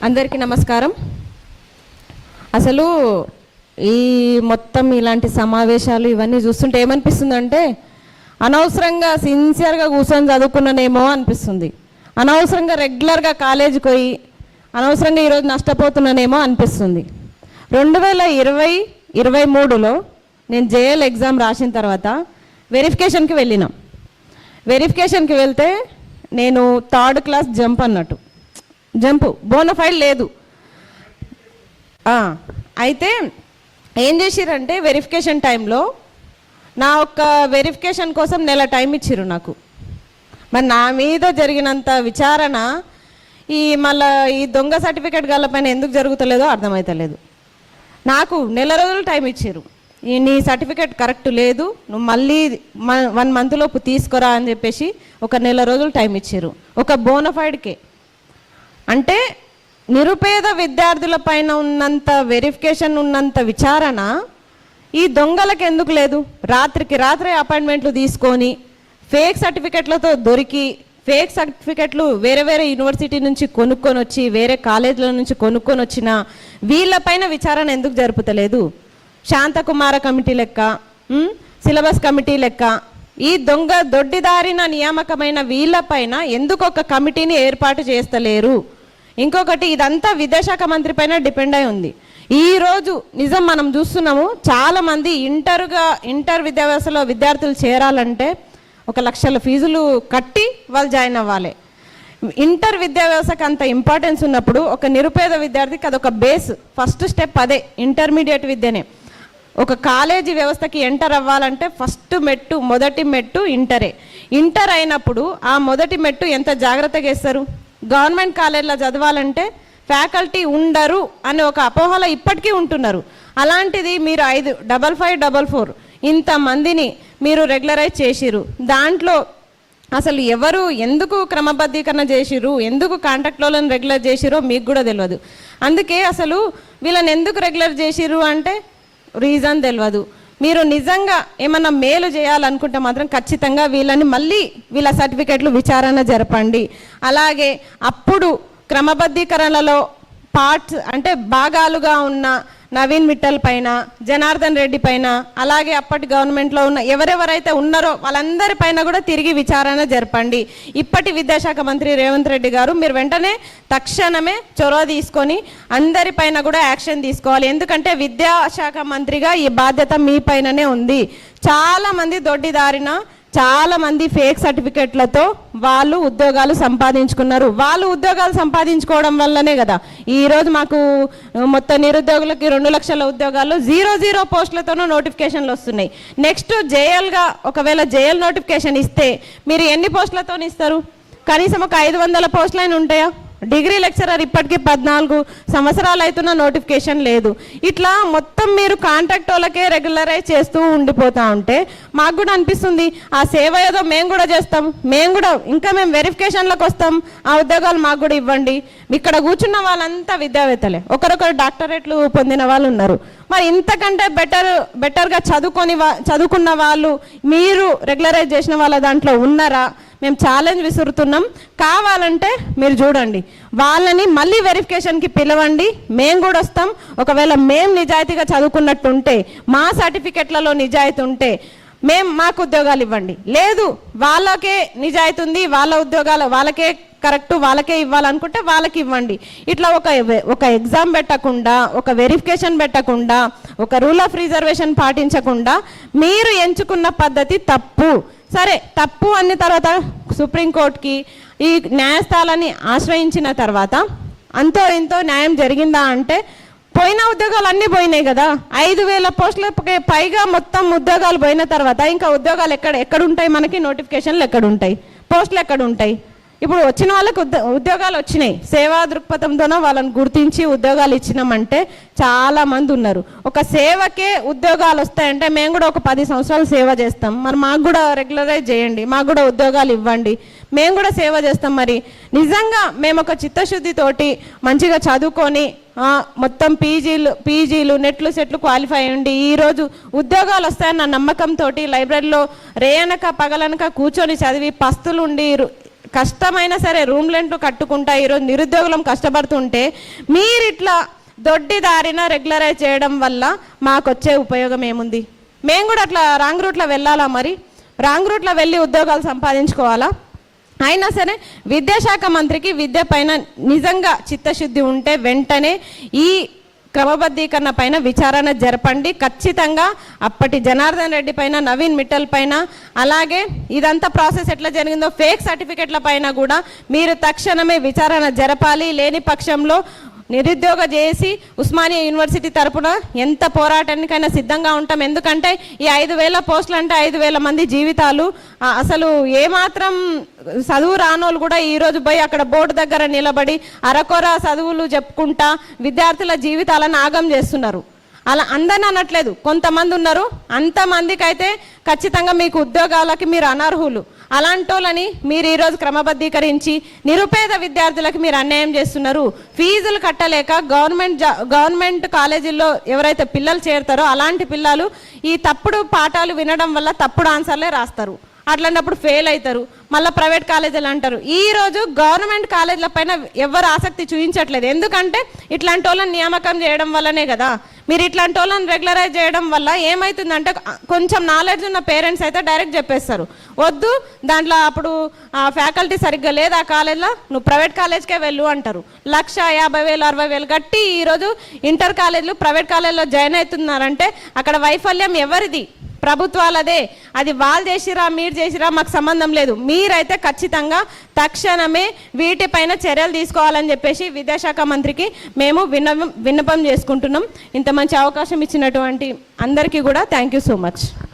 అందరికీ నమస్కారం. అసలు ఈ మొత్తం ఇలాంటి సమావేశాలు ఇవన్నీ చూస్తుంటే ఏమనిపిస్తుందంటే అనవసరంగా సిన్సియర్గా కూర్చొని చదువుకున్నానేమో అనిపిస్తుంది. అనవసరంగా రెగ్యులర్గా కాలేజీకి పోయి అనవసరంగా ఈరోజు నష్టపోతున్నానేమో అనిపిస్తుంది. 2023లో నేను జేఎల్ ఎగ్జామ్ రాసిన తర్వాత వెరిఫికేషన్కి వెళ్ళినాం. వెరిఫికేషన్కి వెళ్తే నేను 3rd క్లాస్ జంప్ అన్నట్టు, జంపు బోనఫైడ్ లేదు. అయితే ఏం చేసిరంటే వెరిఫికేషన్ టైంలో నా ఒక్క వెరిఫికేషన్ కోసం నెల టైం ఇచ్చిర్రు నాకు. మరి నా మీద జరిగినంత విచారణ మళ్ళీ ఈ దొంగ సర్టిఫికేట్ గల్లపైన ఎందుకు జరుగుతలేదో అర్థమవుతలేదు. నాకు నెల రోజులు టైం ఇచ్చిర్రు. నీ సర్టిఫికేట్ కరెక్ట్ లేదు, నువ్వు మళ్ళీ 1 month లోపు తీసుకురా అని చెప్పేసి ఒక నెల రోజులు టైం ఇచ్చిర్రు ఒక బోనఫైడ్కే. అంటే నిరుపేద విద్యార్థుల పైన ఉన్నంత వెరిఫికేషన్ ఉన్నంత విచారణ ఈ దొంగలకు ఎందుకు లేదు? రాత్రికి రాత్రే అపాయింట్మెంట్లు తీసుకొని ఫేక్ సర్టిఫికెట్లతో దొరికి ఫేక్ సర్టిఫికెట్లు వేరే వేరే యూనివర్సిటీ నుంచి కొనుక్కొని వచ్చి వేరే కాలేజీల నుంచి కొనుక్కొని వచ్చిన వీళ్ళపైన విచారణ ఎందుకు జరుపుతలేదు? శాంతకుమార కమిటీ లెక్క, సిలబస్ కమిటీ లెక్క ఈ దొంగ దొడ్డిదారిన నియామకమైన వీళ్ళపైన ఎందుకు ఒక కమిటీని ఏర్పాటు చేస్తలేరు? ఇంకొకటి, ఇదంతా విద్యాశాఖ మంత్రి పైన డిపెండ్ అయి ఉంది. ఈరోజు నిజం మనం చూస్తున్నాము, చాలామంది ఇంటర్ విద్యా వ్యవస్థలో విద్యార్థులు చేరాలంటే 1 లక్షల ఫీజులు కట్టి వాళ్ళు జాయిన్ అవ్వాలి. ఇంటర్ విద్యా వ్యవస్థకు అంత ఇంపార్టెన్స్ ఉన్నప్పుడు ఒక నిరుపేద విద్యార్థికి అదొక బేస్, ఫస్ట్ స్టెప్ అదే. ఇంటర్మీడియట్ విద్యనే. ఒక కాలేజీ వ్యవస్థకి ఎంటర్ అవ్వాలంటే మొదటి మెట్టు ఇంటరే. ఇంటర్ అయినప్పుడు ఆ మొదటి మెట్టు ఎంత జాగ్రత్తగా వేస్తారు? గవర్నమెంట్ కాలేజీలో చదవాలంటే ఫ్యాకల్టీ ఉండరు అనే ఒక అపోహలో ఇప్పటికీ ఉంటున్నారు. అలాంటిది మీరు 55544 ఇంతమందిని మీరు రెగ్యులరైజ్ చేసిరు. దాంట్లో అసలు ఎవరు ఎందుకు క్రమబద్ధీకరణ చేసిరు, ఎందుకు కాంట్రాక్ట్లను రెగ్యులర్ చేసిరో మీకు కూడా తెలియదు. అందుకే అసలు వీళ్ళని ఎందుకు రెగ్యులర్ చేసిరు అంటే రీజన్ తెలియదు. మీరు నిజంగా ఏమన్నా మేలు చేయాలనుకుంటే మాత్రం ఖచ్చితంగా వీళ్ళని మళ్ళీ వీళ్ళ సర్టిఫికెట్లు విచారణ జరపండి. అలాగే అప్పుడు క్రమబద్ధీకరణలో పార్ట్స్ అంటే భాగాలుగా ఉన్న నవీన్ మిట్టల్ పైన, జనార్దన్ రెడ్డి పైన, అలాగే అప్పటి గవర్నమెంట్లో ఉన్న ఎవరెవరైతే ఉన్నారో వాళ్ళందరి పైన కూడా తిరిగి విచారణ జరపండి. ఇప్పటి విద్యాశాఖ మంత్రి రేవంత్ రెడ్డి గారు మీరు వెంటనే తక్షణమే చొరవ తీసుకొని అందరిపైన కూడా యాక్షన్ తీసుకోవాలి. ఎందుకంటే విద్యాశాఖ మంత్రిగా ఈ బాధ్యత మీ పైననే ఉంది. చాలామంది దొడ్డిదారిన చాలామంది ఫేక్ సర్టిఫికెట్లతో వాళ్ళు ఉద్యోగాలు సంపాదించుకున్నారు. వాళ్ళు ఉద్యోగాలు సంపాదించుకోవడం వల్లనే కదా ఈరోజు మాకు మొత్తం నిరుద్యోగులకి 2 లక్షల ఉద్యోగాలు 0 పోస్టులతోనూ నోటిఫికేషన్లు వస్తున్నాయి. నెక్స్ట్ జేఎల్గా ఒకవేళ జేఎల్ నోటిఫికేషన్ ఇస్తే మీరు ఎన్ని పోస్టులతో ఇస్తారు? కనీసం ఒక 500 పోస్టులైనా ఉంటాయా? డిగ్రీ లెక్చరర్ ఇప్పటికీ 14 సంవత్సరాలు అవుతున్న నోటిఫికేషన్ లేదు. ఇట్లా మొత్తం మీరు కాంట్రాక్ట్ వాళ్ళకే రెగ్యులరైజ్ చేస్తూ ఉండిపోతా ఉంటే మాకు కూడా అనిపిస్తుంది ఆ సేవ ఏదో మేము కూడా చేస్తాం, మేము వెరిఫికేషన్లకు వస్తాం, ఆ ఉద్యోగాలు మాకు కూడా ఇవ్వండి. ఇక్కడ కూర్చున్న వాళ్ళంతా విద్యావేత్తలే, ఒకరొకరు డాక్టరేట్లు పొందిన వాళ్ళు ఉన్నారు. మరి ఇంతకంటే బెటర్గా చదువుకున్న వాళ్ళు మీరు రెగ్యులరైజ్ చేసిన వాళ్ళ దాంట్లో ఉన్నారా? మేము ఛాలెంజ్ విసురుతున్నాం. కావాలంటే మీరు చూడండి, వాళ్ళని మళ్ళీ వెరిఫికేషన్కి పిలవండి, మేము కూడా వస్తాం. ఒకవేళ మేము నిజాయితీగా చదువుకున్నట్టుంటే, మా సర్టిఫికెట్లలో నిజాయితీ ఉంటే మాకు ఉద్యోగాలు ఇవ్వండి. లేదు వాళ్ళకే నిజాయితీ ఉంది, వాళ్ళ ఉద్యోగాలు వాళ్ళకే కరెక్ట్, వాళ్ళకే ఇవ్వాలనుకుంటే వాళ్ళకి ఇవ్వండి. ఇట్లా ఒక ఎగ్జామ్ పెట్టకుండా, ఒక వెరిఫికేషన్ పెట్టకుండా, ఒక రూల్ ఆఫ్ రిజర్వేషన్ పాటించకుండా మీరు ఎంచుకున్న పద్ధతి తప్పు. సరే, తప్పు అన్న తర్వాత సుప్రీంకోర్టుకి ఈ న్యాయస్థానాన్ని ఆశ్రయించిన తర్వాత అంతో ఇంతో న్యాయం జరిగిందా అంటే పోయిన ఉద్యోగాలు అన్నీ పోయినాయి కదా. 5,000 పోస్టులకి పైగా మొత్తం ఉద్యోగాలు పోయిన తర్వాత ఇంకా ఉద్యోగాలు ఎక్కడుంటాయి? మనకి నోటిఫికేషన్లు ఎక్కడుంటాయి? పోస్టులు ఎక్కడుంటాయి? ఇప్పుడు వచ్చిన వాళ్ళకి ఉద్యోగాలు వచ్చినాయి. సేవా దృక్పథంతోనో వాళ్ళని గుర్తించి ఉద్యోగాలు ఇచ్చినామంటే చాలామంది ఉన్నారు. ఒక సేవకే ఉద్యోగాలు వస్తాయంటే మేము కూడా ఒక 10 సంవత్సరాలు సేవ చేస్తాం, మరి మాకు కూడా రెగ్యులరైజ్ చేయండి, మాకు కూడా ఉద్యోగాలు ఇవ్వండి, మేము కూడా సేవ చేస్తాం. మరి నిజంగా మేము ఒక చిత్తశుద్ధితోటి మంచిగా చదువుకొని మొత్తం పీజీలు నెట్లు సెట్లు క్వాలిఫై అయ్యండి ఈరోజు ఉద్యోగాలు వస్తాయన్న నమ్మకంతో లైబ్రరీలో రేయనక పగలనక కూర్చొని చదివి పస్తులుండి కష్టమైనా సరే రూమ్ రెంట్ కట్టుకుంటా ఈరోజు నిరుద్యోగులం కష్టపడుతుంటే మీరు ఇట్లా దొడ్డి దారిన రెగ్యులరైజ్ చేయడం వల్ల మాకు వచ్చే ఉపయోగం ఏముంది? మేము కూడా అట్లా రాంగ్ రూట్లో వెళ్ళాలా? మరి రాంగ్ రూట్లో వెళ్ళి ఉద్యోగాలు సంపాదించుకోవాలా? అయినా సరే విద్యాశాఖ మంత్రికి విద్య పైన నిజంగా చిత్తశుద్ధి ఉంటే వెంటనే ఈ క్రమబద్ధీకరణ పైన విచారణ జరపండి. ఖచ్చితంగా అప్పటి జనార్దన్ రెడ్డి పైన, నవీన్ మిట్టల్ పైన, అలాగే ఇదంతా ప్రాసెస్ ఎట్లా జరిగిందో ఫేక్ సర్టిఫికెట్ల పైన కూడా మీరు తక్షణమే విచారణ జరపాలి. లేని పక్షంలో నిరుద్యోగ చేసి ఉస్మానియా యూనివర్సిటీ తరపున ఎంత పోరాటానికైనా సిద్ధంగా ఉంటాం. ఎందుకంటే ఈ 5,000 పోస్టులు అంటే 5,000 మంది జీవితాలు. అసలు ఏమాత్రం చదువు రానోళ్ళు కూడా ఈరోజు పోయి అక్కడ బోర్డు దగ్గర నిలబడి అరకొర చదువులు చెప్పుకుంటా విద్యార్థుల జీవితాలను ఆగం చేస్తున్నారు. అలా అందరిని అనట్లేదు, కొంతమంది ఉన్నారు. అంతమందికి అయితే ఖచ్చితంగా మీకు ఉద్యోగాలకి మీరు అనర్హులు. అలాంటి వాళ్ళని మీరు ఈరోజు క్రమబద్ధీకరించి నిరుపేద విద్యార్థులకు మీరు అన్యాయం చేస్తున్నారు. ఫీజులు కట్టలేక గవర్నమెంట్ కాలేజీల్లో ఎవరైతే పిల్లలు చేరుతారో అలాంటి పిల్లలు ఈ తప్పుడు పాఠాలు వినడం వల్ల తప్పుడు ఆన్సర్లే రాస్తారు. అట్లాంటప్పుడు ఫెయిల్ అవుతారు. మళ్ళీ ప్రైవేట్ కాలేజీలు అంటారు. ఈరోజు గవర్నమెంట్ కాలేజీల పైన ఎవరు ఆసక్తి చూపించట్లేదు. ఎందుకంటే ఇట్లాంటి వాళ్ళని నియామకం చేయడం వల్లనే కదా. మీరు ఇట్లాంటి వాళ్ళని రెగ్యులరైజ్ చేయడం వల్ల ఏమవుతుందంటే కొంచెం నాలెడ్జ్ ఉన్న పేరెంట్స్ అయితే డైరెక్ట్ చెప్పేస్తారు, వద్దు దాంట్లో అప్పుడు ఫ్యాకల్టీ సరిగ్గా లేదు ఆ కాలేజ్లో, నువ్వు ప్రైవేట్ కాలేజ్కే వెళ్ళు అంటారు. 1,50,000 60,000 కట్టి ఈరోజు ఇంటర్ కాలేజీలు ప్రైవేట్ కాలేజ్లో జాయిన్ అవుతున్నారంటే అక్కడ వైఫల్యం ఎవరిది? ప్రభుత్వాలదే. అది వాళ్ళు చేసిరా మీరు చేసిరా మాకు సంబంధం లేదు. మీరైతే ఖచ్చితంగా తక్షణమే వీటిపైన చర్యలు తీసుకోవాలని చెప్పేసి విద్యాశాఖ మంత్రికి మేము విన్నపం చేసుకుంటున్నాం. ఇంత మంచి అవకాశం ఇచ్చినటువంటి అందరికీ కూడా థ్యాంక్ యూ సో మచ్.